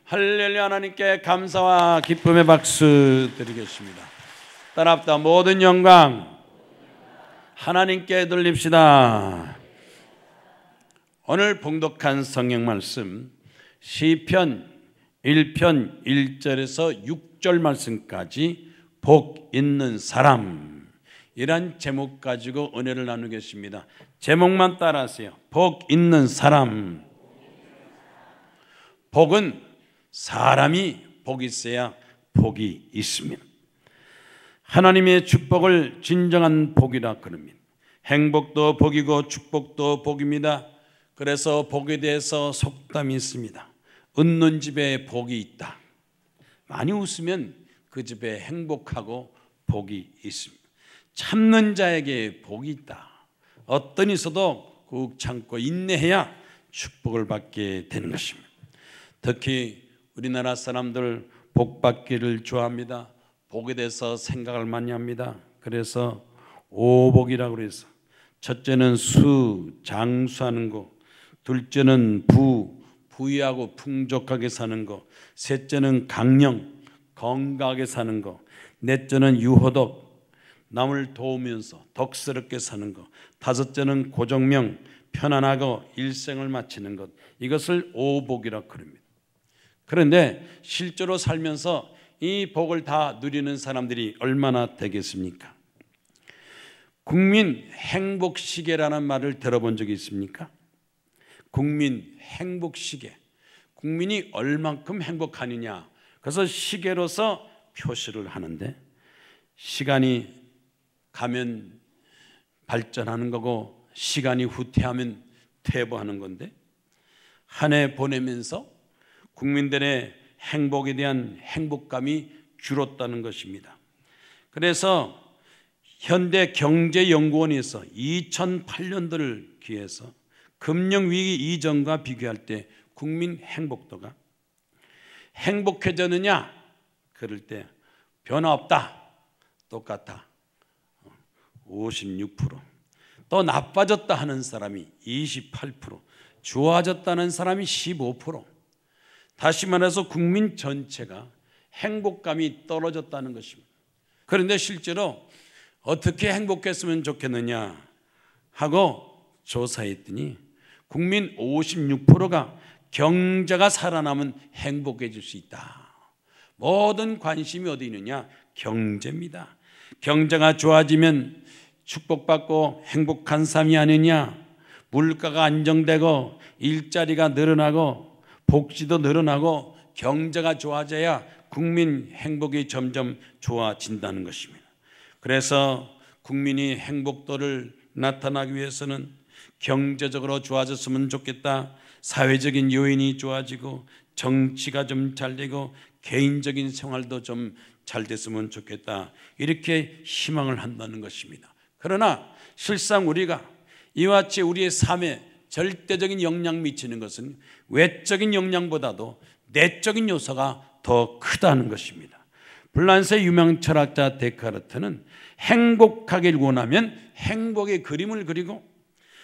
할렐루야. 하나님께 감사와 기쁨의 박수 드리겠습니다. 따라합다. 모든 영광 하나님께 돌립시다. 오늘 봉독한 성경 말씀 시편 1편 1절에서 6절 말씀까지 복 있는 사람, 이란 제목 가지고 은혜를 나누겠습니다. 제목만 따라하세요. 복 있는 사람. 복은 사람이 복이 있어야 복이 있습니다. 하나님의 축복을 진정한 복이라 그럽니다. 행복도 복이고 축복도 복입니다. 그래서 복에 대해서 속담이 있습니다. 웃는 집에 복이 있다. 많이 웃으면 그 집에 행복하고 복이 있습니다. 참는 자에게 복이 있다. 어떤 있어도 꾹 참고 인내해야 축복을 받게 되는 것입니다. 특히 우리나라 사람들 복 받기를 좋아합니다. 복에 대해서 생각을 많이 합니다. 그래서 오복이라고 해서 첫째는 수, 장수하는 거, 둘째는 부유하고 풍족하게 사는 거, 셋째는 강령, 건강하게 사는 거, 넷째는 유호덕, 남을 도우면서 덕스럽게 사는 것, 다섯째는 고정명, 편안하고 일생을 마치는 것, 이것을 오복이라고 그럽니다. 그런데 실제로 살면서 이 복을 다 누리는 사람들이 얼마나 되겠습니까? 국민 행복시계라는 말을 들어본 적이 있습니까? 국민 행복시계, 국민이 얼만큼 행복하느냐, 그래서 시계로서 표시를 하는데, 시간이 가면 발전하는 거고 시간이 후퇴하면 퇴보하는 건데, 한 해 보내면서 국민들의 행복에 대한 행복감이 줄었다는 것입니다. 그래서 현대경제연구원에서 2008년도를 기해서 금융위기 이전과 비교할 때 국민 행복도가 행복해졌느냐? 그럴 때 변화 없다, 똑같아, 56%. 또 나빠졌다 하는 사람이 28%, 좋아졌다는 사람이 15%. 다시 말해서 국민 전체가 행복감이 떨어졌다는 것입니다. 그런데 실제로 어떻게 행복했으면 좋겠느냐 하고 조사했더니 국민 56%가 경제가 살아나면 행복해질 수 있다. 모든 관심이 어디 있느냐? 경제입니다. 경제가 좋아지면 축복받고 행복한 삶이 아니냐, 물가가 안정되고 일자리가 늘어나고 복지도 늘어나고 경제가 좋아져야 국민 행복이 점점 좋아진다는 것입니다. 그래서 국민이 행복도를 나타나기 위해서는 경제적으로 좋아졌으면 좋겠다, 사회적인 요인이 좋아지고 정치가 좀 잘 되고 개인적인 생활도 좀 잘 됐으면 좋겠다, 이렇게 희망을 한다는 것입니다. 그러나 실상 우리가 이와 같이 우리의 삶에 절대적인 영향을 미치는 것은 외적인 영향보다도 내적인 요소가 더 크다는 것입니다. 불란스의 유명 철학자 데카르트는 행복하길 원하면 행복의 그림을 그리고,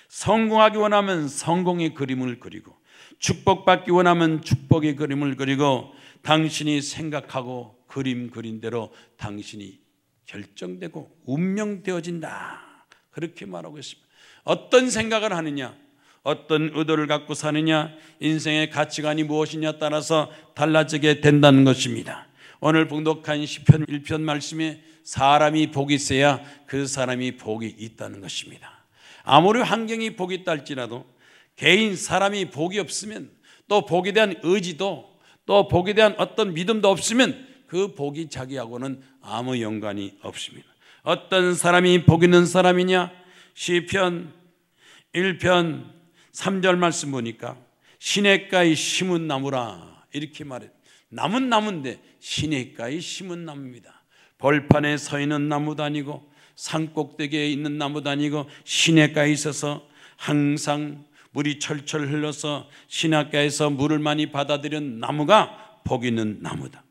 성공하기 원하면 성공의 그림을 그리고, 축복받기 원하면 축복의 그림을 그리고, 당신이 생각하고 그림 그린 대로 당신이 결정되고 운명되어진다, 그렇게 말하고 있습니다. 어떤 생각을 하느냐, 어떤 의도를 갖고 사느냐, 인생의 가치관이 무엇이냐에 따라서 달라지게 된다는 것입니다. 오늘 봉독한 시편 1편 말씀에 사람이 복이 있어야 그 사람이 복이 있다는 것입니다. 아무리 환경이 복이 있다 할지라도 개인 사람이 복이 없으면, 또 복에 대한 의지도, 또 복에 대한 어떤 믿음도 없으면 그 복이 자기하고는 아무 연관이 없습니다. 어떤 사람이 복 있는 사람이냐? 시편 1편 3절 말씀 보니까 시냇가에 심은 나무라, 이렇게 말해요. 나무는 나무인데 시냇가에 심은 나무입니다. 벌판에 서 있는 나무도 아니고 산꼭대기에 있는 나무도 아니고 시냇가에 있어서 항상 물이 철철 흘러서 시냇가에서 물을 많이 받아들인 나무가 복 있는 나무다.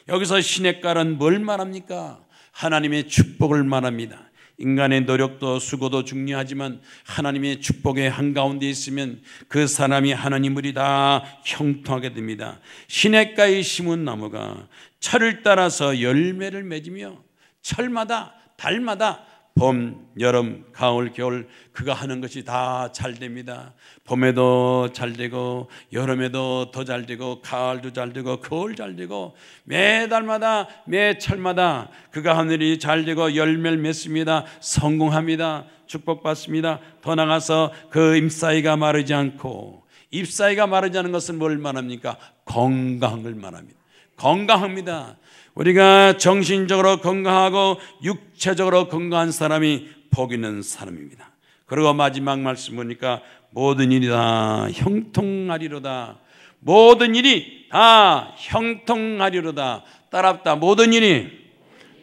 여기서 시냇가는 뭘 말합니까? 하나님의 축복을 말합니다. 인간의 노력도 수고도 중요하지만 하나님의 축복의 한가운데 있으면 그 사람이 하나님을 다 형통하게 됩니다. 시냇가에 심은 나무가 철을 따라서 열매를 맺으며 철마다 달마다 봄, 여름, 가을, 겨울 그가 하는 것이 다 잘 됩니다. 봄에도 잘 되고 여름에도 더 잘 되고 가을도 잘 되고 겨울 잘 되고 매달마다 매철마다 그가 하는 일이 잘 되고 열매를 맺습니다. 성공합니다. 축복받습니다. 더 나가서 그 잎사귀가 마르지 않고, 잎사귀가 마르지 않은 것은 뭘 말합니까? 건강을 말합니다. 건강합니다. 우리가 정신적으로 건강하고 육체적으로 건강한 사람이 복 있는 사람입니다. 그리고 마지막 말씀 보니까 모든 일이 다 형통하리로다. 모든 일이 다 형통하리로다. 따라합다. 모든 일이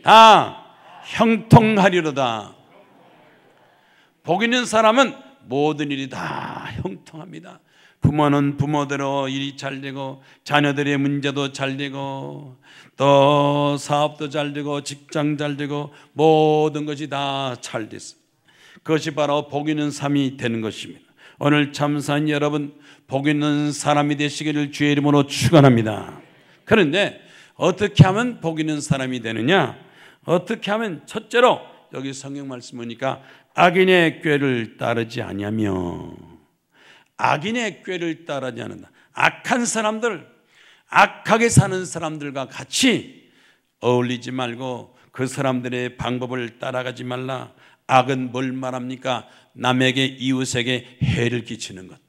다 형통하리로다. 복 있는 사람은 모든 일이 다 형통합니다. 부모는 부모대로 일이 잘 되고 자녀들의 문제도 잘 되고 또 사업도 잘 되고 직장 잘 되고 모든 것이 다 잘 됐어요. 그것이 바로 복 있는 삶이 되는 것입니다. 오늘 참사한 여러분, 복 있는 사람이 되시기를 주의 이름으로 축원합니다. 그런데 어떻게 하면 복 있는 사람이 되느냐? 어떻게 하면? 첫째로 여기 성경 말씀 보니까 악인의 꾀를 따르지 아니하며, 악인의 꾀를 따르지 않는다. 악한 사람들, 악하게 사는 사람들과 같이 어울리지 말고 그 사람들의 방법을 따라가지 말라. 악은 뭘 말합니까? 남에게, 이웃에게 해를 끼치는 것.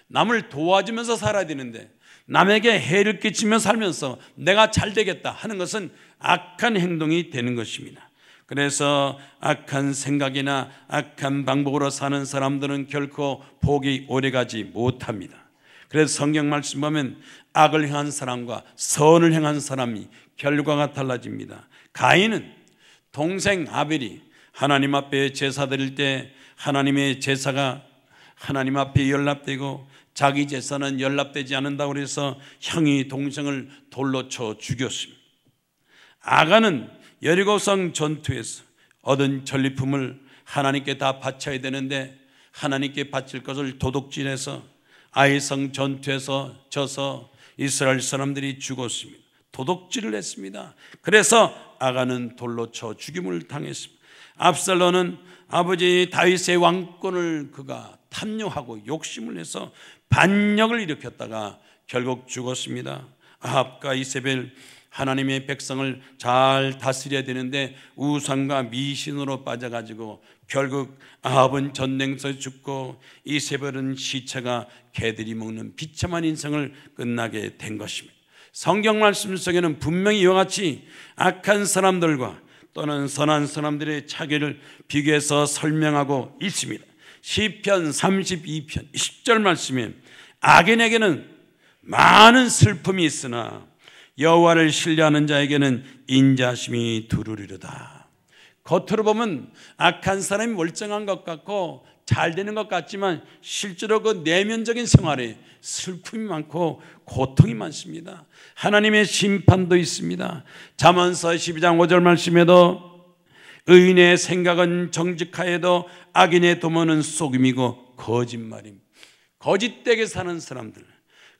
남을 도와주면서 살아야 되는데 남에게 해를 끼치며 살면서 내가 잘 되겠다 하는 것은 악한 행동이 되는 것입니다. 그래서 악한 생각이나 악한 방법으로 사는 사람들은 결코 복이 오래가지 못합니다. 그래서 성경 말씀 보면 악을 행한 사람과 선을 행한 사람이 결과가 달라집니다. 가인은 동생 아벨이 하나님 앞에 제사 드릴 때 하나님의 제사가 하나님 앞에 연락되고 자기 제사는 연락되지 않는다고 해서 형이 동생을 돌로 쳐 죽였습니다. 아간은 여리고성 전투에서 얻은 전리품을 하나님께 다 바쳐야 되는데 하나님께 바칠 것을 도둑질해서 아이성 전투에서 져서 이스라엘 사람들이 죽었습니다. 도둑질을 했습니다. 그래서 아간은 돌로 쳐 죽임을 당했습니다. 압살롬은 아버지 다윗의 왕권을 그가 탐욕하고 욕심을 내서 반역을 일으켰다가 결국 죽었습니다. 아합과 이세벨, 하나님의 백성을 잘 다스려야 되는데 우상과 미신으로 빠져가지고 결국 아합은 전쟁터에 죽고 이세벨은 시체가 개들이 먹는 비참한 인생을 끝나게 된 것입니다. 성경 말씀 속에는 분명히 이와 같이 악한 사람들과 또는 선한 사람들의 차별을 비교해서 설명하고 있습니다. 시편 32편 10절 말씀에 악인에게는 많은 슬픔이 있으나 여호와를 신뢰하는 자에게는 인자심이 두루리로다. 겉으로 보면 악한 사람이 멀쩡한 것 같고 잘 되는 것 같지만 실제로 그 내면적인 생활에 슬픔이 많고 고통이 많습니다. 하나님의 심판도 있습니다. 잠언서 12장 5절 말씀에도 의인의 생각은 정직하여도 악인의 도모는 속임이고 거짓말입니다. 거짓되게 사는 사람들,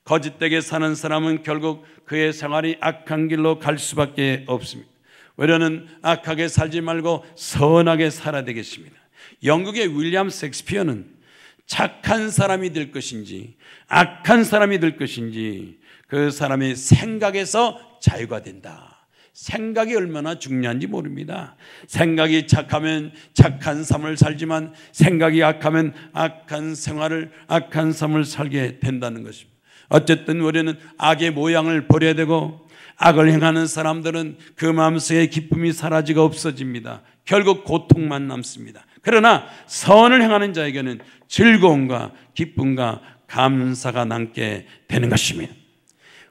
거짓되게 사는 사람은 결국 그의 생활이 악한 길로 갈 수밖에 없습니다. 우리는 악하게 살지 말고 선하게 살아야 되겠습니다. 영국의 윌리엄 셰익스피어는 착한 사람이 될 것인지 악한 사람이 될 것인지 그 사람의 생각에서 자유가 된다. 생각이 얼마나 중요한지 모릅니다. 생각이 착하면 착한 삶을 살지만 생각이 악하면 악한 생활을, 악한 삶을 살게 된다는 것입니다. 어쨌든 우리는 악의 모양을 버려야 되고 악을 행하는 사람들은 그 마음속에 기쁨이 사라지고 없어집니다. 결국 고통만 남습니다. 그러나 선을 행하는 자에게는 즐거움과 기쁨과 감사가 남게 되는 것입니다.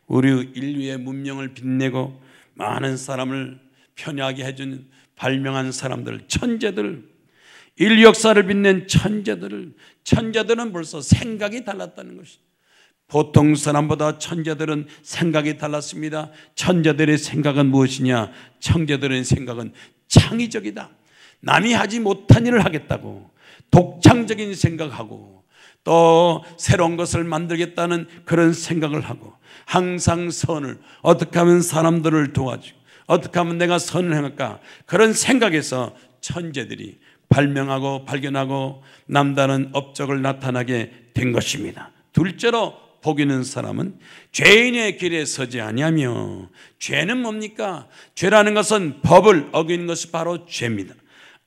우리 인류의 문명을 빛내고 많은 사람을 편애하게 해주는 발명한 사람들, 천재들, 인류 역사를 빛낸 천재들은 벌써 생각이 달랐다는 것입니다. 보통 사람보다 천재들은 생각이 달랐습니다. 천재들의 생각은 무엇이냐? 천재들의 생각은 창의적이다. 남이 하지 못한 일을 하겠다고 독창적인 생각하고 또 새로운 것을 만들겠다는 그런 생각을 하고 항상 선을 어떻게 하면 사람들을 도와주고 어떻게 하면 내가 선을 행할까 그런 생각에서 천재들이 발명하고 발견하고 남다른 업적을 나타나게 된 것입니다. 둘째로 복 있는 사람은 죄인의 길에 서지 아니하며 죄는 뭡니까? 죄라는 것은 법을 어기는 것이 바로 죄입니다.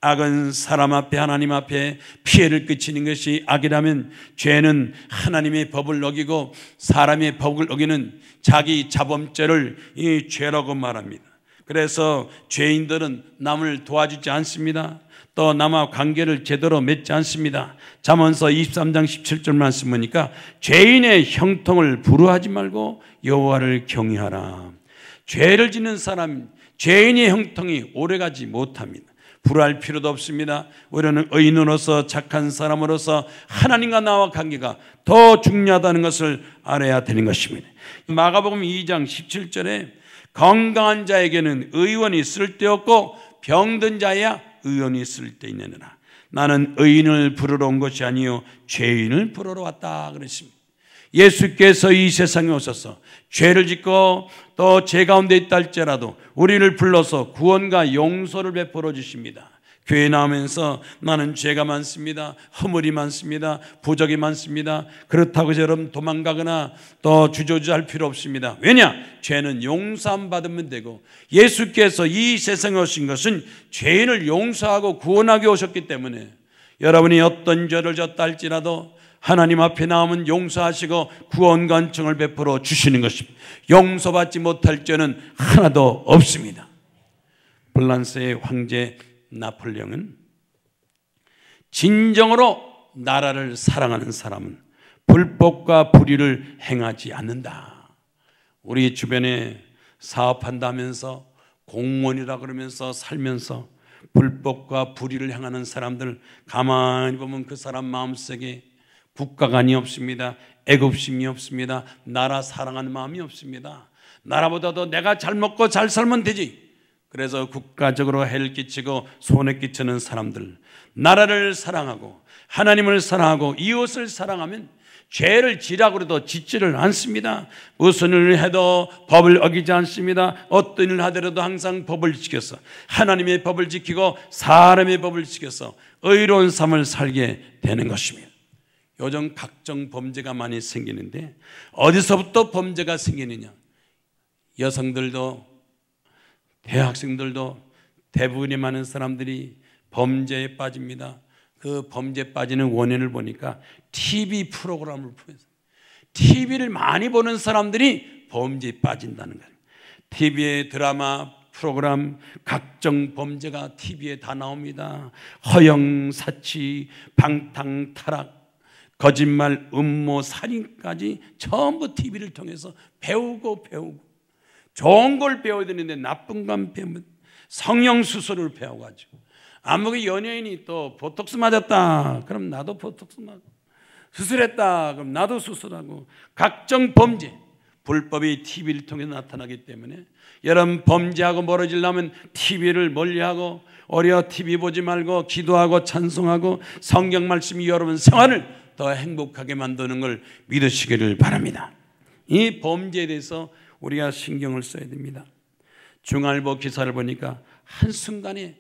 악은 사람 앞에 하나님 앞에 피해를 끼치는 것이 악이라면 죄는 하나님의 법을 어기고 사람의 법을 어기는 자기 자범죄를 이 죄라고 말합니다. 그래서 죄인들은 남을 도와주지 않습니다. 또 남과 관계를 제대로 맺지 않습니다. 잠언서 23장 17절 말씀 보니까 죄인의 형통을 불허하지 말고 여호와를 경외하라. 죄를 짓는 사람 죄인의 형통이 오래가지 못합니다. 불화할 필요도 없습니다. 우리는 의인으로서 착한 사람으로서 하나님과 나와 관계가 더 중요하다는 것을 알아야 되는 것입니다. 마가복음 2장 17절에 건강한 자에게는 의원이 쓸데없고 병든 자야 의원이 쓸데있느니라. 나는 의인을 부르러 온 것이 아니요 죄인을 부르러 왔다 그랬습니다. 예수께서 이 세상에 오셔서 죄를 짓고 또 죄 가운데 있다 할지라도 우리를 불러서 구원과 용서를 베풀어 주십니다. 교회 나오면서 나는 죄가 많습니다. 허물이 많습니다. 부족이 많습니다. 그렇다고 해서 여러분 도망가거나 또 주저주저할 필요 없습니다. 왜냐? 죄는 용서함 받으면 되고 예수께서 이 세상에 오신 것은 죄인을 용서하고 구원하게 오셨기 때문에 여러분이 어떤 죄를 졌다 할지라도 하나님 앞에 나오면 용서하시고 구원과 은총을 베풀어 주시는 것입니다. 용서받지 못할 죄는 하나도 없습니다. 프랑스의 황제 나폴레옹은 진정으로 나라를 사랑하는 사람은 불법과 불의를 행하지 않는다. 우리 주변에 사업한다면서 공무원이라 그러면서 살면서 불법과 불의를 행하는 사람들 가만히 보면 그 사람 마음속에 국가관이 없습니다. 애국심이 없습니다. 나라 사랑하는 마음이 없습니다. 나라보다도 내가 잘 먹고 잘 살면 되지. 그래서 국가적으로 해를 끼치고 손해 끼치는 사람들, 나라를 사랑하고 하나님을 사랑하고 이웃을 사랑하면 죄를 지라고 해도 짓지를 않습니다. 무슨 일을 해도 법을 어기지 않습니다. 어떤 일을 하더라도 항상 법을 지켜서 하나님의 법을 지키고 사람의 법을 지켜서 의로운 삶을 살게 되는 것입니다. 요즘 각종 범죄가 많이 생기는데 어디서부터 범죄가 생기느냐? 여성들도 대학생들도 대부분의 많은 사람들이 범죄에 빠집니다. 그 범죄에 빠지는 원인을 보니까 TV 프로그램을 통해서 TV를 많이 보는 사람들이 범죄에 빠진다는 거예요. TV의 드라마 프로그램 각종 범죄가 TV에 다 나옵니다. 허영, 사치, 방탕, 타락, 거짓말, 음모, 살인까지 전부 TV를 통해서 배우고 좋은 걸 배워야 되는데 나쁜 건 배우면 성형수술을 배워가지고 아무리 연예인이 또 보톡스 맞았다 그럼 나도 보톡스 맞고 수술했다 그럼 나도 수술하고 각종 범죄 불법이 TV를 통해 나타나기 때문에 여러분 범죄하고 멀어지려면 TV를 멀리하고 오히려 TV 보지 말고 기도하고 찬송하고 성경 말씀이 여러분 생활을 더 행복하게 만드는 걸 믿으시기를 바랍니다. 이 범죄에 대해서 우리가 신경을 써야 됩니다. 중앙일보 기사를 보니까 한순간에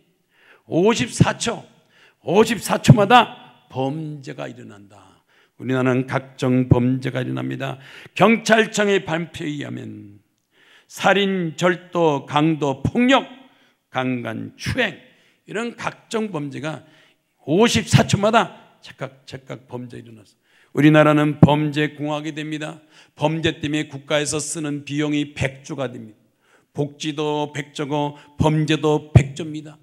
54초마다 범죄가 일어난다. 우리나라는 각종 범죄가 일어납니다. 경찰청의 발표에 의하면 살인, 절도, 강도, 폭력, 강간, 추행 이런 각종 범죄가 54초마다 즉각 범죄가 일어났어. 우리나라는 범죄 공화국이 됩니다. 범죄 때문에 국가에서 쓰는 비용이 100조가 됩니다. 복지도 100조고 범죄도 100조입니다.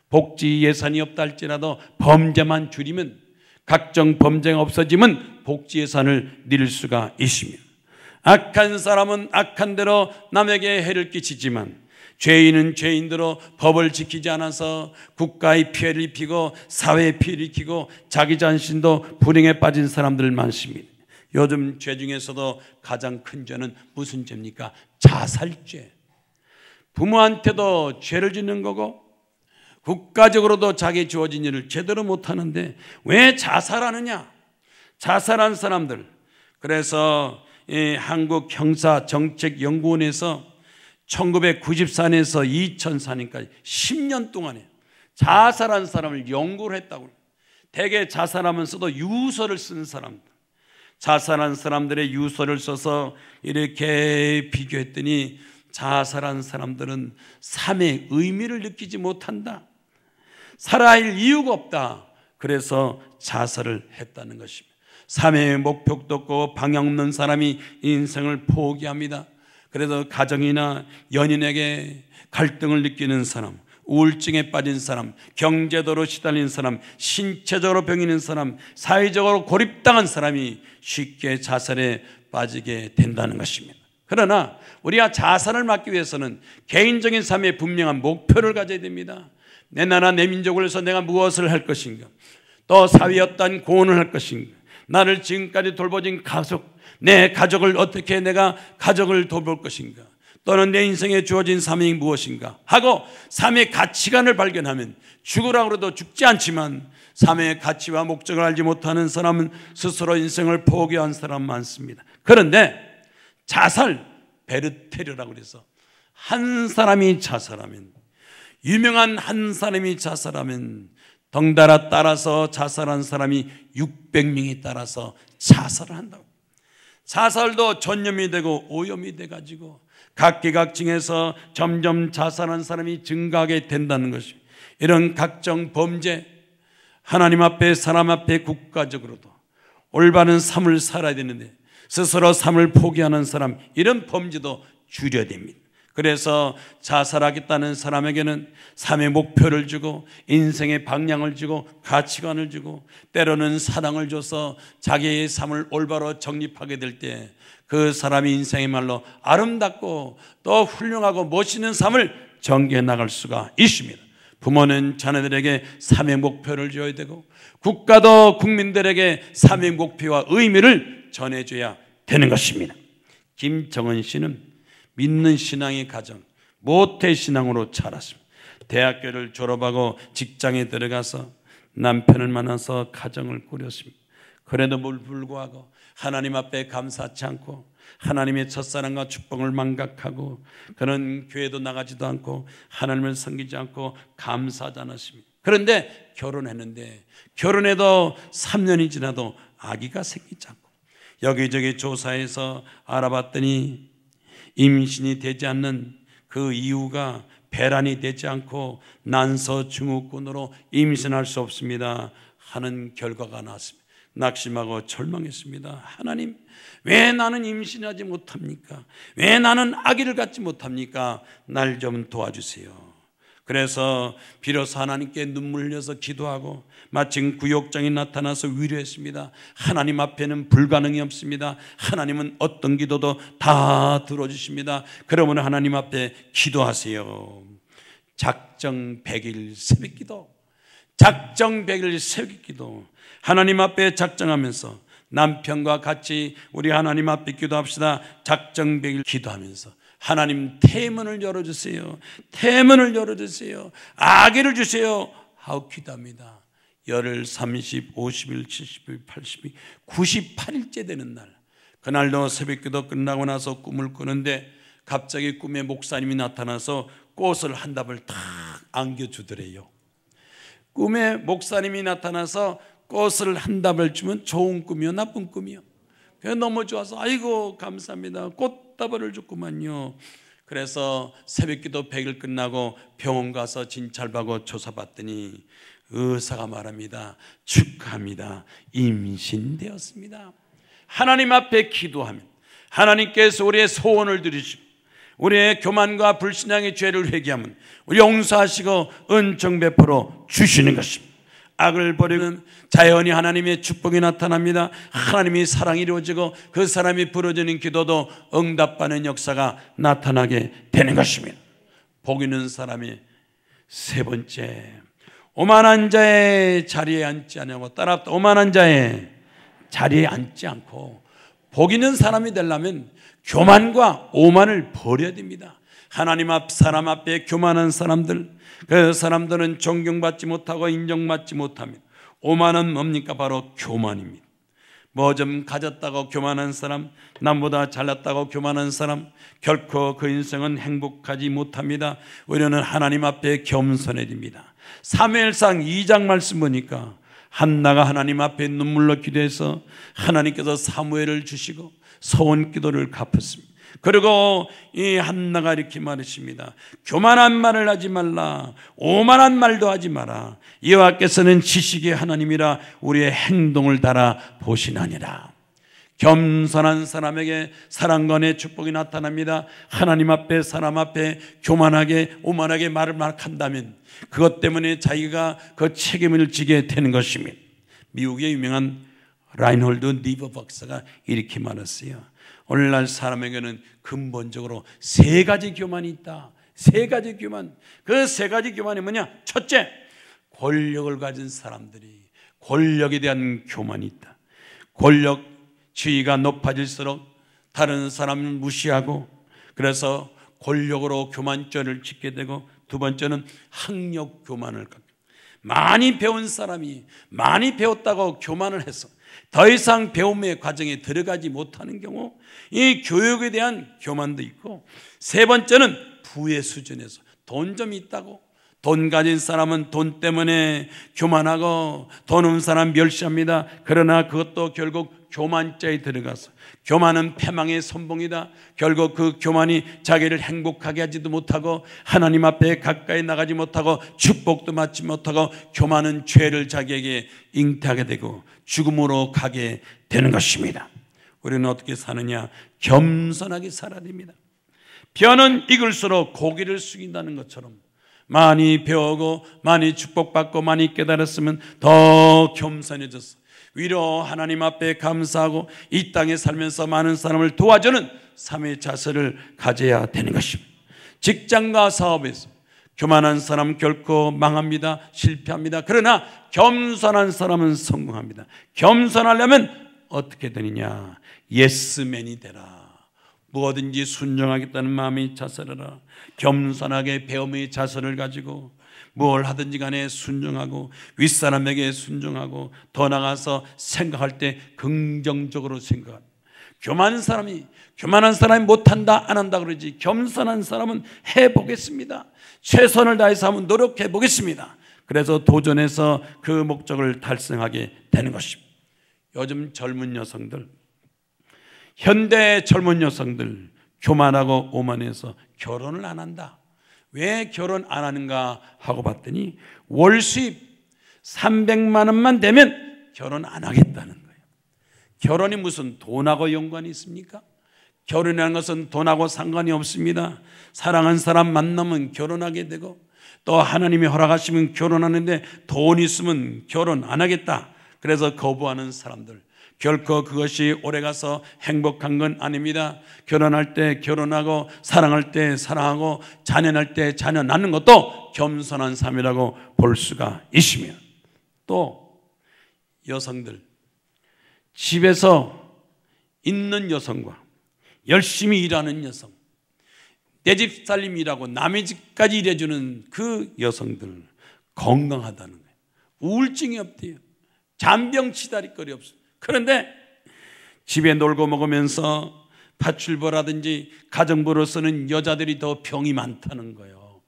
복지 예산이 없다 할지라도 범죄만 줄이면 각종 범죄가 없어지면 복지 예산을 늘릴 수가 있습니다. 악한 사람은 악한 대로 남에게 해를 끼치지만 죄인은 죄인대로 법을 지키지 않아서 국가의 피해를 입히고 사회의 피해를 입히고 자기 자신도 불행에 빠진 사람들 많습니다. 요즘 죄 중에서도 가장 큰 죄는 무슨 죄입니까? 자살죄. 부모한테도 죄를 짓는 거고 국가적으로도 자기 주어진 일을 제대로 못하는데 왜 자살하느냐? 자살한 사람들. 그래서 한국형사정책연구원에서 1994년에서 2004년까지 10년 동안에 자살한 사람을 연구를 했다고. 대개 자살하면서도 유서를 쓴 사람들, 자살한 사람들의 유서를 써서 이렇게 비교했더니 자살한 사람들은 삶의 의미를 느끼지 못한다, 살아야 할 이유가 없다. 그래서 자살을 했다는 것입니다. 삶의 목표도 없고 방향 없는 사람이 인생을 포기합니다. 그래서 가정이나 연인에게 갈등을 느끼는 사람, 우울증에 빠진 사람, 경제도로 시달린 사람, 신체적으로 병이 있는 사람, 사회적으로 고립당한 사람이 쉽게 자살에 빠지게 된다는 것입니다. 그러나 우리가 자살을 막기 위해서는 개인적인 삶에 분명한 목표를 가져야 됩니다. 내 나라 내 민족을 위해서 내가 무엇을 할 것인가, 또 사회에 어떤 공헌을 할 것인가, 나를 지금까지 돌보진 가족, 내 가족을 어떻게 내가 가족을 돌볼 것인가, 또는 내 인생에 주어진 사명이 무엇인가 하고 삶의 가치관을 발견하면 죽으라고 해도 죽지 않지만 삶의 가치와 목적을 알지 못하는 사람은 스스로 인생을 포기한 사람 많습니다. 그런데 자살, 베르테르라고 해서 한 사람이 자살하면, 유명한 한 사람이 자살하면 덩달아 따라서 자살한 사람이 600명이 따라서 자살을 한다고. 자살도 전염이 되고 오염이 돼가지고 각기각층에서 점점 자살한 사람이 증가하게 된다는 것입니다. 이런 각종 범죄, 하나님 앞에 사람 앞에 국가적으로도 올바른 삶을 살아야 되는데 스스로 삶을 포기하는 사람, 이런 범죄도 줄여야 됩니다. 그래서 자살하겠다는 사람에게는 삶의 목표를 주고 인생의 방향을 주고 가치관을 주고 때로는 사랑을 줘서 자기의 삶을 올바로 정립하게 될 때 그 사람이 인생의 말로 아름답고 또 훌륭하고 멋있는 삶을 전개해 나갈 수가 있습니다. 부모는 자녀들에게 삶의 목표를 줘야 되고 국가도 국민들에게 삶의 목표와 의미를 전해줘야 되는 것입니다. 김정은 씨는 믿는 신앙의 가정, 모태신앙으로 자랐습니다. 대학교를 졸업하고 직장에 들어가서 남편을 만나서 가정을 꾸렸습니다. 그래도 불구하고 하나님 앞에 감사치 않고 하나님의 첫사랑과 축복을 망각하고 그런 교회도 나가지도 않고 하나님을 섬기지 않고 감사하지 않았습니다. 그런데 결혼했는데 결혼해도 3년이 지나도 아기가 생기지 않고 여기저기 조사해서 알아봤더니 임신이 되지 않는 그 이유가 배란이 되지 않고 난소 증후군으로 임신할 수 없습니다 하는 결과가 나왔습니다. 낙심하고 절망했습니다. 하나님, 왜 나는 임신하지 못합니까? 왜 나는 아기를 갖지 못합니까? 날 좀 도와주세요. 그래서 비로소 하나님께 눈물 흘려서 기도하고 마침 구역장이 나타나서 위로했습니다. 하나님 앞에는 불가능이 없습니다. 하나님은 어떤 기도도 다 들어주십니다. 그러므로 하나님 앞에 기도하세요. 작정 100일 새벽기도, 작정 100일 새벽기도, 하나님 앞에 작정하면서 남편과 같이 우리 하나님 앞에 기도합시다. 작정 100일 기도하면서 하나님 태문을 열어주세요. 태문을 열어주세요. 아기를 주세요 하고 기도합니다. 열흘, 30, 50일, 70일, 80일, 98일째 되는 날, 그날도 새벽기도 끝나고 나서 꿈을 꾸는데 갑자기 꿈에 목사님이 나타나서 꽃을 한 답을 탁 안겨주더래요. 꿈에 목사님이 나타나서 꽃을 한 답을 주면 좋은 꿈이요 나쁜 꿈이요? 그래서 너무 좋아서 아이고 감사합니다, 꽃다발을 줬구만요. 그래서 새벽기도 100일 끝나고 병원 가서 진찰받고 조사받더니 의사가 말합니다. 축하합니다, 임신되었습니다. 하나님 앞에 기도하면 하나님께서 우리의 소원을 들으시고 우리의 교만과 불신앙의 죄를 회개하면 용서하시고 은총 베풀어 주시는 것입니다. 악을 버리면 자연히 하나님의 축복이 나타납니다. 하나님의 사랑이 이루어지고 그 사람이 부르짖는 기도도 응답받는 역사가 나타나게 되는 것입니다. 복 있는 사람이 세 번째, 오만한 자의 자리에 앉지 않냐고 따라합다. 오만한 자의 자리에 앉지 않고 복 있는 사람이 되려면 교만과 오만을 버려야 됩니다. 하나님 앞 사람 앞에 교만한 사람들, 그 사람들은 존경받지 못하고 인정받지 못합니다. 오만은 뭡니까? 바로 교만입니다. 뭐 좀 가졌다고 교만한 사람, 남보다 잘났다고 교만한 사람, 결코 그 인생은 행복하지 못합니다. 우리는 하나님 앞에 겸손해집니다. 사무엘상 2장 말씀 보니까 한나가 하나님 앞에 눈물로 기도해서 하나님께서 사무엘을 주시고 소원 기도를 갚았습니다. 그리고 이 한나가 이렇게 말했습니다. 교만한 말을 하지 말라, 오만한 말도 하지 마라. 여호와께서는 지식의 하나님이라 우리의 행동을 달아 보시나니라. 겸손한 사람에게 사랑과 의 축복이 나타납니다. 하나님 앞에 사람 앞에 교만하게 오만하게 말을 막 한다면 그것 때문에 자기가 그 책임을 지게 되는 것입니다. 미국의 유명한 라인홀드 니버 박사가 이렇게 말했어요. 오늘날 사람에게는 근본적으로 세 가지 교만이 있다. 세 가지 교만. 그 세 가지 교만이 뭐냐? 첫째, 권력을 가진 사람들이 권력에 대한 교만이 있다. 권력 지위가 높아질수록 다른 사람을 무시하고 그래서 권력으로 교만죄를 짓게 되고, 두 번째는 학력 교만을 갖고, 많이 배운 사람이 많이 배웠다고 교만을 해서 더 이상 배움의 과정에 들어가지 못하는 경우, 이 교육에 대한 교만도 있고, 세 번째는 부의 수준에서 돈 좀 있다고, 돈 가진 사람은 돈 때문에 교만하고 돈 없는 사람 멸시합니다. 그러나 그것도 결국 교만죄에 들어가서, 교만은 패망의 선봉이다. 결국 그 교만이 자기를 행복하게 하지도 못하고 하나님 앞에 가까이 나가지 못하고 축복도 받지 못하고, 교만은 죄를 자기에게 잉태하게 되고 죽음으로 가게 되는 것입니다. 우리는 어떻게 사느냐? 겸손하게 살아야 됩니다. 벼는 익을수록 고기를 숙인다는 것처럼 많이 배우고 많이 축복받고 많이 깨달았으면 더 겸손해졌어. 위로 하나님 앞에 감사하고 이 땅에 살면서 많은 사람을 도와주는 삶의 자세를 가져야 되는 것입니다. 직장과 사업에서 교만한 사람 결코 망합니다. 실패합니다. 그러나 겸손한 사람은 성공합니다. 겸손하려면 어떻게 되느냐? 예스맨이 되라. 무엇든지 순종하겠다는 마음의 자세라. 겸손하게 배움의 자세를 가지고 뭘 하든지 간에 순종하고 윗사람에게 순종하고, 더 나가서 생각할 때 긍정적으로 생각하고. 교만한 사람이 못한다 안 한다 그러지, 겸손한 사람은 해보겠습니다. 최선을 다해서 한번 노력해 보겠습니다. 그래서 도전해서 그 목적을 달성하게 되는 것입니다. 요즘 젊은 여성들, 현대 젊은 여성들 교만하고 오만해서 결혼을 안 한다. 왜 결혼 안 하는가 하고 봤더니 월 수입 300만 원만 되면 결혼 안 하겠다는 거예요. 결혼이 무슨 돈하고 연관이 있습니까? 결혼이라는 것은 돈하고 상관이 없습니다. 사랑하는 사람 만나면 결혼하게 되고, 또 하나님이 허락하시면 결혼하는데 돈 있으면 결혼 안 하겠다. 그래서 거부하는 사람들, 결코 그것이 오래가서 행복한 건 아닙니다. 결혼할 때 결혼하고, 사랑할 때 사랑하고, 자녀날 때 자녀 낳는 것도 겸손한 삶이라고 볼 수가 있으며, 또 여성들, 집에서 있는 여성과 열심히 일하는 여성, 내 집 살림이라고 남의 집까지 일해주는 그 여성들 건강하다는 거예요. 우울증이 없대요. 잔병 치다리거리 없어요. 그런데 집에 놀고 먹으면서 파출부라든지 가정부로 쓰는 여자들이 더 병이 많다는 거예요.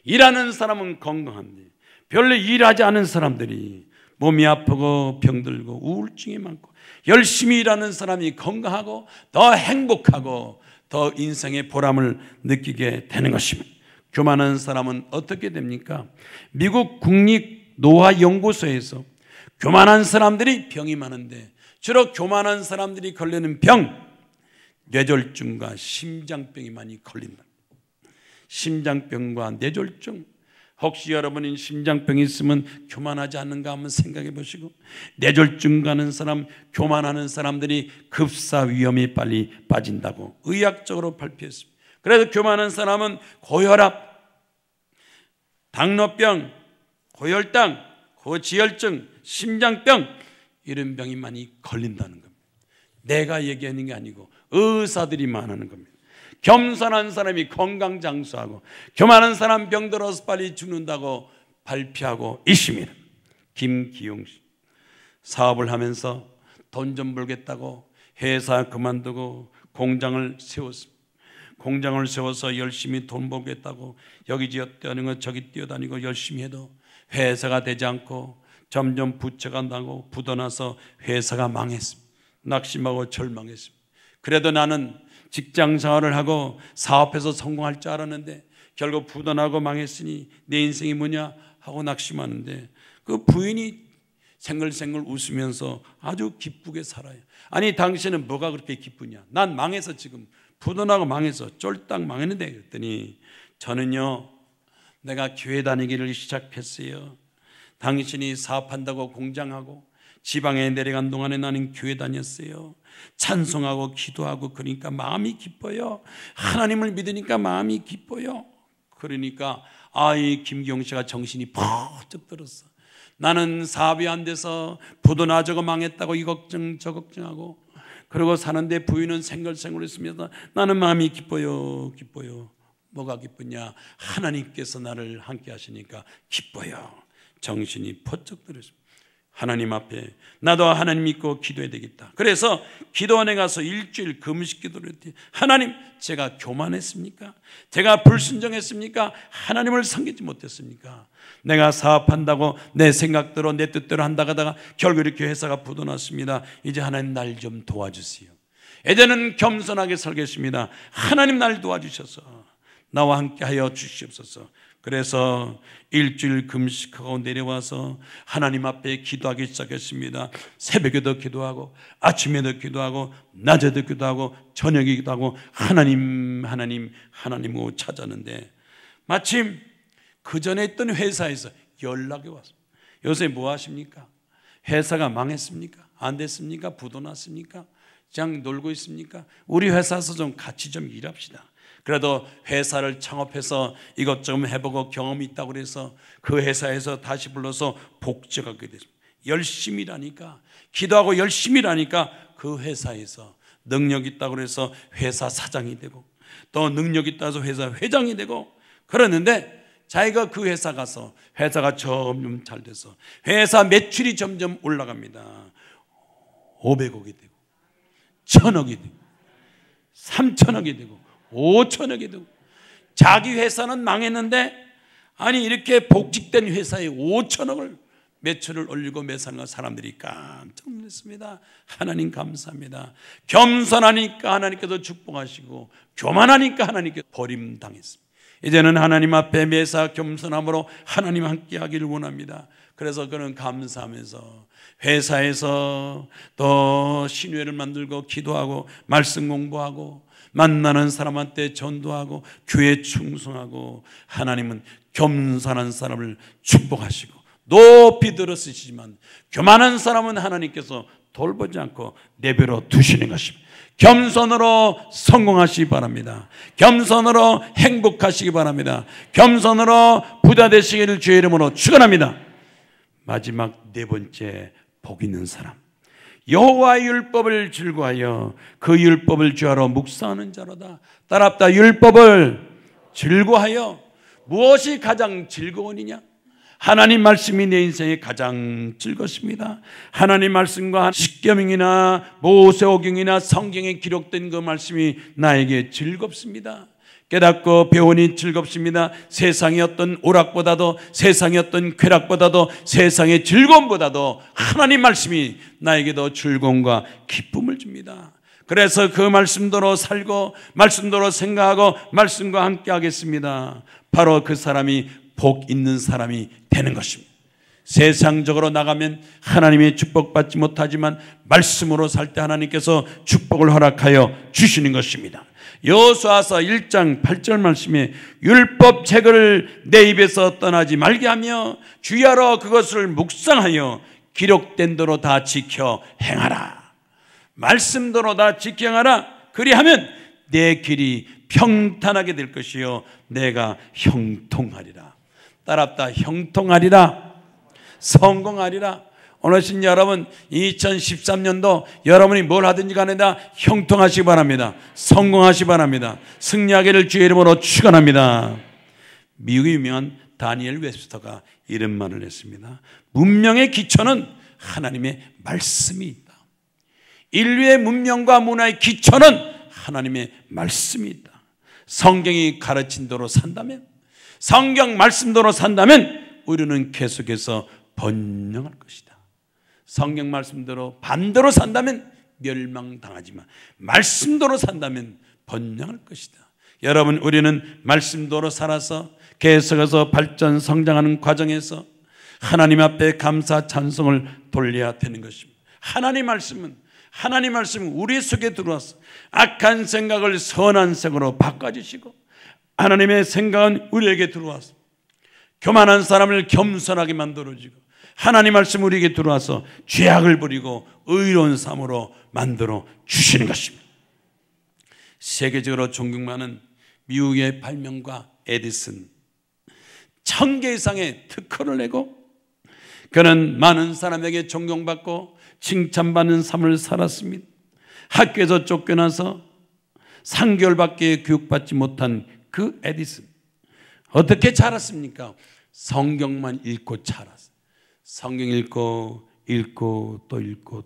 일하는 사람은 건강한데 별로 일하지 않은 사람들이 몸이 아프고 병들고 우울증이 많고, 열심히 일하는 사람이 건강하고 더 행복하고 더 인생의 보람을 느끼게 되는 것입니다. 교만한 사람은 어떻게 됩니까? 미국 국립노화연구소에서 교만한 사람들이 병이 많은데 주로 교만한 사람들이 걸리는 병, 뇌졸중과 심장병이 많이 걸린다. 심장병과 뇌졸중, 혹시 여러분이 심장병이 있으면 교만하지 않는가 한번 생각해 보시고, 뇌졸중 가는 사람, 교만하는 사람들이 급사 위험이 빨리 빠진다고 의학적으로 발표했습니다. 그래서 교만한 사람은 고혈압, 당뇨병, 고혈당, 고지혈증, 심장병, 이런 병이 많이 걸린다는 겁니다. 내가 얘기하는 게 아니고 의사들이 말하는 겁니다. 겸손한 사람이 건강 장수하고 교만한 사람 병들어서 빨리 죽는다고 발표하고 있습니다. 김기용 씨 사업을 하면서 돈 좀 벌겠다고 회사 그만두고 공장을 세웠습니다. 공장을 세워서 열심히 돈 벌겠다고 여기 뛰어다니고 저기 뛰어다니고 열심히 해도 회사가 되지 않고 점점 부채가 나고 부도나서 회사가 망했습니다. 낙심하고 절망했습니다. 그래도 나는 직장 생활을 하고 사업해서 성공할 줄 알았는데 결국 부도나고 망했으니 내 인생이 뭐냐 하고 낙심하는데 그 부인이 생글생글 웃으면서 아주 기쁘게 살아요. 아니 당신은 뭐가 그렇게 기쁘냐? 난 망해서 지금 부도나고 망해서 쫄딱 망했는데 그랬더니 저는요 내가 교회 다니기를 시작했어요. 당신이 사업한다고 공장하고 지방에 내려간 동안에 나는 교회 다녔어요. 찬송하고 기도하고 그러니까 마음이 기뻐요. 하나님을 믿으니까 마음이 기뻐요. 그러니까 이 김기용 씨가 정신이 번쩍 들었어. 나는 사업이 안 돼서 부도나 저거 망했다고 이 걱정 저 걱정하고 그러고 사는데 부인은 생글생글 했으면서 나는 마음이 기뻐요. 뭐가 기쁘냐? 하나님께서 나를 함께 하시니까 기뻐요. 정신이 번쩍 들었습니다. 하나님 앞에 나도 하나님 믿고 기도해야 되겠다. 그래서 기도원에 가서 일주일 금식 기도를 했더니 하나님 제가 교만했습니까? 제가 불순종했습니까? 하나님을 섬기지 못했습니까? 내가 사업한다고 내 생각대로 내 뜻대로 한다고 하다가 결국 이렇게 회사가 부도났습니다. 이제 하나님 날 좀 도와주세요. 이제는 겸손하게 살겠습니다. 하나님 날 도와주셔서 나와 함께 하여 주시옵소서. 그래서 일주일 금식하고 내려와서 하나님 앞에 기도하기 시작했습니다. 새벽에도 기도하고 아침에도 기도하고 낮에도 기도하고 저녁에 기도하고 하나님을 찾았는데 마침 그 전에 있던 회사에서 연락이 왔습니다. 요새 뭐 하십니까? 회사가 망했습니까? 안 됐습니까? 부도났습니까? 그냥 놀고 있습니까? 우리 회사에서 좀 같이 좀 일합시다. 그래도 회사를 창업해서 이것 좀 해보고 경험이 있다고 그래서 그 회사에서 다시 불러서 복직하게 됐습니다. 열심히 일하니까 기도하고 열심히 일하니까 그 회사에서 능력 있다고 그래서 회사 사장이 되고 또 능력 있다고 해서 회사 회장이 되고 그러는데 자기가 그 회사 가서 회사가 점점 잘 돼서 회사 매출이 점점 올라갑니다. 500억이 되고 1000억이 되고 3000억이 되고 5천억이 되고 자기 회사는 망했는데 아니 이렇게 복직된 회사에 5천억을 매출을 올리고 매상한 사람들이 깜짝 놀랐습니다. 하나님 감사합니다. 겸손하니까 하나님께서 축복하시고 교만하니까 하나님께 버림당했습니다. 이제는 하나님 앞에 매사 겸손함으로 하나님 함께 하기를 원합니다. 그래서 그는 감사하면서 회사에서 또 신회를 만들고 기도하고 말씀 공부하고 만나는 사람한테 전도하고 교회 충성하고 하나님은 겸손한 사람을 축복하시고 높이 들어쓰시지만 교만한 사람은 하나님께서 돌보지 않고 내버려 두시는 것입니다. 겸손으로 성공하시기 바랍니다. 겸손으로 행복하시기 바랍니다. 겸손으로 부자 되시기를 주의 이름으로 축원합니다. 마지막 네 번째 복 있는 사람, 여호와의 율법을 즐거워하여 그 율법을 주하러 묵상하는 자로다. 따랍다. 율법을 즐거워하여. 무엇이 가장 즐거우니냐? 하나님 말씀이 내 인생에 가장 즐겁습니다. 하나님 말씀과 십계명이나 모세오경이나 성경에 기록된 그 말씀이 나에게 즐겁습니다. 깨닫고 배우니 즐겁습니다. 세상의 어떤 오락보다도 세상의 어떤 쾌락보다도 세상의 즐거움보다도 하나님 말씀이 나에게 더 즐거움과 기쁨을 줍니다. 그래서 그 말씀대로 살고 말씀대로 생각하고 말씀과 함께 하겠습니다. 바로 그 사람이 복 있는 사람이 되는 것입니다. 세상적으로 나가면 하나님의 축복받지 못하지만 말씀으로 살 때 하나님께서 축복을 허락하여 주시는 것입니다. 여호수아서 1장 8절 말씀에 율법책을 내 입에서 떠나지 말게 하며 주야로 그것을 묵상하여 기록된 대로 다 지켜 행하라. 말씀대로 다 지켜 행하라. 그리하면 내 길이 평탄하게 될 것이요 내가 형통하리라. 따랍다. 형통하리라. 성공하리라. 오늘 신 여러분 2013년도 여러분이 뭘 하든지 간에 다 형통하시기 바랍니다. 성공하시기 바랍니다. 승리하기를 주의 이름으로 축원합니다. 미국의 유명한 다니엘 웹스터가 이런 말을 했습니다. 문명의 기초는 하나님의 말씀이 있다. 인류의 문명과 문화의 기초는 하나님의 말씀이 있다. 성경이 가르친 대로 산다면, 성경 말씀대로 산다면 우리는 계속해서 번영할 것이다. 성경 말씀대로 반대로 산다면 멸망당하지만 말씀대로 산다면 번영할 것이다. 여러분, 우리는 말씀대로 살아서 계속해서 발전 성장하는 과정에서 하나님 앞에 감사 찬송을 돌려야 되는 것입니다. 하나님 말씀은 우리 속에 들어와서 악한 생각을 선한 생각으로 바꿔주시고, 하나님의 생각은 우리에게 들어와서 교만한 사람을 겸손하게 만들어주고, 하나님 말씀 우리에게 들어와서 죄악을 버리고 의로운 삶으로 만들어 주시는 것입니다. 세계적으로 존경받는 미국의 발명가 에디슨, 1000개 이상의 특허를 내고 그는 많은 사람에게 존경받고 칭찬받는 삶을 살았습니다. 학교에서 쫓겨나서 3개월밖에 교육받지 못한 그 에디슨, 어떻게 자랐습니까? 성경만 읽고 자랐어요. 성경 읽고 또 읽고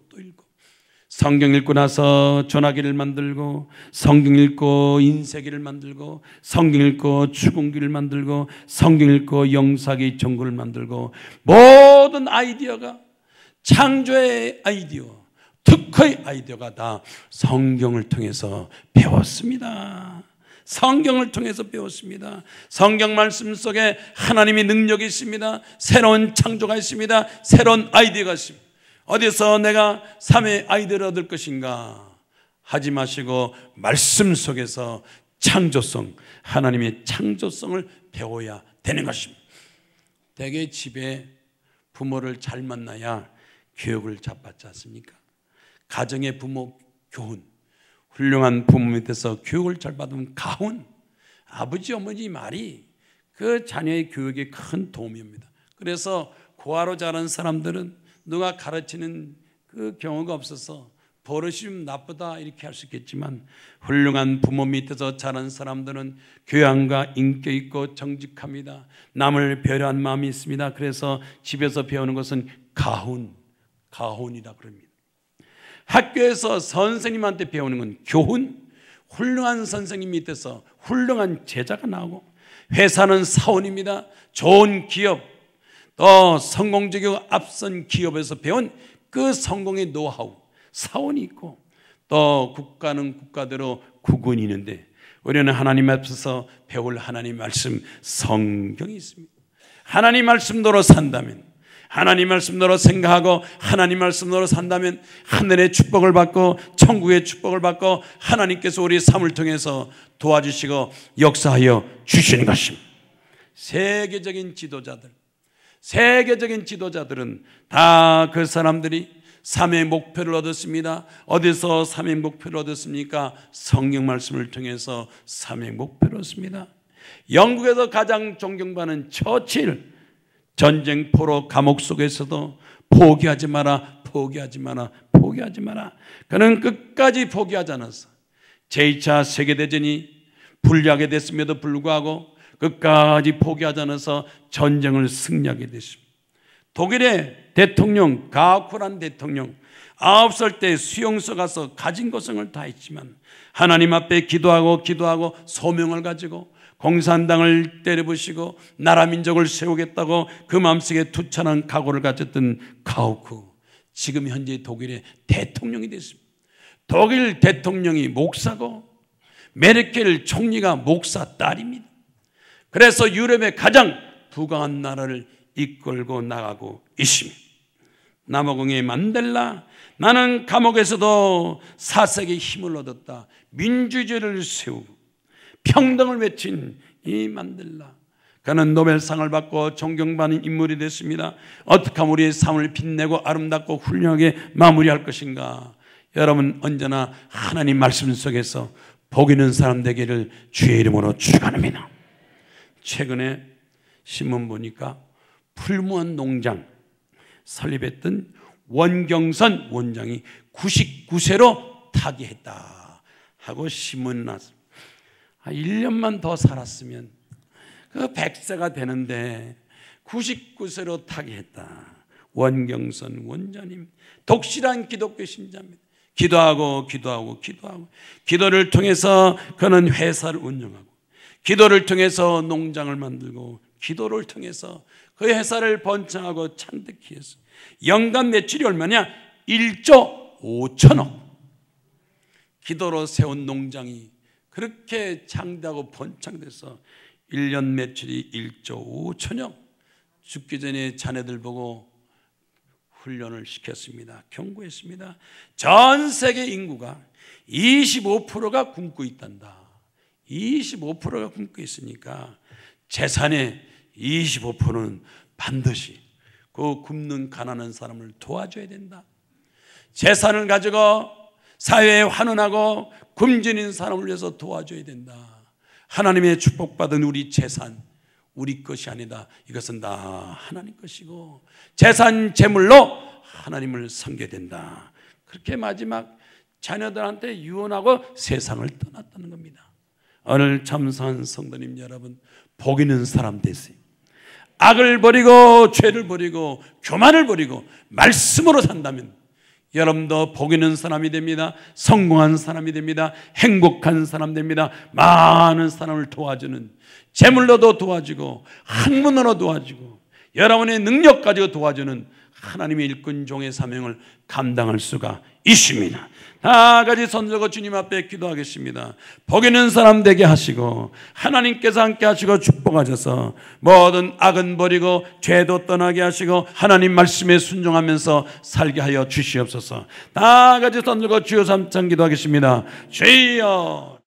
성경 읽고 나서 전화기를 만들고, 성경 읽고 인쇄기를 만들고, 성경 읽고 추궁기를 만들고, 성경 읽고 영사기 전구를 만들고, 모든 아이디어가, 창조의 아이디어, 특허의 아이디어가 다 성경을 통해서 배웠습니다. 성경을 통해서 배웠습니다. 성경 말씀 속에 하나님의 능력이 있습니다. 새로운 창조가 있습니다. 새로운 아이디어가 있습니다. 어디서 내가 삶의 아이디어를 얻을 것인가 하지 마시고 말씀 속에서 창조성, 하나님의 창조성을 배워야 되는 것입니다. 대개 집에 부모를 잘 만나야 교육을 잘 받지 않습니까? 가정의 부모 교훈, 훌륭한 부모 밑에서 교육을 잘 받으면 가훈, 아버지 어머니 말이 그 자녀의 교육에 큰 도움입니다. 그래서 고아로 자란 사람들은 누가 가르치는 그 경우가 없어서 버릇이 좀 나쁘다 이렇게 할 수 있겠지만, 훌륭한 부모 밑에서 자란 사람들은 교양과 인격 있고 정직합니다. 남을 배려한 마음이 있습니다. 그래서 집에서 배우는 것은 가훈이라 그럽니다. 학교에서 선생님한테 배우는 건 교훈, 훌륭한 선생님 밑에서 훌륭한 제자가 나오고, 회사는 사원입니다. 좋은 기업, 또 성공적이고 앞선 기업에서 배운 그 성공의 노하우, 사원이 있고, 또 국가는 국가대로 국군이 있는데, 우리는 하나님 앞에서 배울 하나님 말씀 성경이 있습니다. 하나님 말씀대로 산다면, 하나님 말씀대로 생각하고 하나님 말씀대로 산다면 하늘의 축복을 받고 천국의 축복을 받고 하나님께서 우리 삶을 통해서 도와주시고 역사하여 주시는 것입니다. 세계적인 지도자들은 다 그 사람들이 삶의 목표를 얻었습니다. 어디서 삶의 목표를 얻었습니까? 성경 말씀을 통해서 삶의 목표를 얻습니다. 영국에서 가장 존경받는 처칠, 전쟁 포로 감옥 속에서도 포기하지 마라. 그는 끝까지 포기하지 않았어. 제2차 세계대전이 불리하게 됐음에도 불구하고 끝까지 포기하지 않아서 전쟁을 승리하게 됐습니다. 독일의 대통령, 가쿠란 대통령, 9살 때 수용소 가서 가진 것을 다 했지만 하나님 앞에 기도하고 소명을 가지고 공산당을 때려부시고 나라 민족을 세우겠다고 그 마음속에 투철한 각오를 가졌던 가우크, 지금 현재 독일의 대통령이 됐습니다. 독일 대통령이 목사고 메르켈 총리가 목사 딸입니다. 그래서 유럽의 가장 부강한 나라를 이끌고 나가고 있습니다. 남아공의 만델라, 나는 감옥에서도 사색의 힘을 얻었다. 민주주의를 세우고 평등을 외친 이 만델라, 그는 노벨상을 받고 존경받는 인물이 됐습니다. 어떻게 하면 우리의 삶을 빛내고 아름답고 훌륭하게 마무리할 것인가? 여러분, 언제나 하나님 말씀 속에서 복 있는 사람 되기를 주의 이름으로 축원합니다. 최근에 신문 보니까 풀무원 농장 설립했던 원경선 원장이 99세로 타계했다 하고 신문이 났습니다. 1년만 더 살았으면 그 100세가 되는데 99세로 타계했다. 원경선 원장님 독실한 기독교 신자입니다. 기도하고 기도를 통해서 그는 회사를 운영하고, 기도를 통해서 농장을 만들고, 기도를 통해서 그 회사를 번창하고 창대케 해서 연간 매출이 얼마냐? 1조 5천억. 기도로 세운 농장이 그렇게 창대하고 번창돼서 1년 매출이 1조 5천억. 죽기 전에 자네들 보고 훈련을 시켰습니다. 경고했습니다. 전 세계 인구가 25%가 굶고 있단다. 25%가 굶고 있으니까 재산의 25%는 반드시 그 굶는 가난한 사람을 도와줘야 된다. 재산을 가지고 사회에 환원하고 굶주린 사람을 위해서 도와줘야 된다. 하나님의 축복받은 우리 재산, 우리 것이 아니다. 이것은 다 하나님 것이고 재산 재물로 하나님을 섬겨야 된다. 그렇게 마지막 자녀들한테 유언하고 세상을 떠났다는 겁니다. 오늘 참사한 성도님 여러분, 복 있는 사람 되세요. 악을 버리고 죄를 버리고 교만을 버리고 말씀으로 산다면 여러분도 복 있는 사람이 됩니다. 성공한 사람이 됩니다. 행복한 사람 됩니다. 많은 사람을 도와주는, 재물로도 도와주고 학문으로 도와주고 여러분의 능력 가지고 도와주는 하나님의 일꾼 종의 사명을 감당할 수가 있습니다. 다 같이 손 들고 주님 앞에 기도하겠습니다. 복 있는 사람 되게 하시고 하나님께서 함께 하시고 축복하셔서 모든 악은 버리고 죄도 떠나게 하시고 하나님 말씀에 순종하면서 살게 하여 주시옵소서. 다 같이 손 들고 주여 삼창 기도하겠습니다. 주여.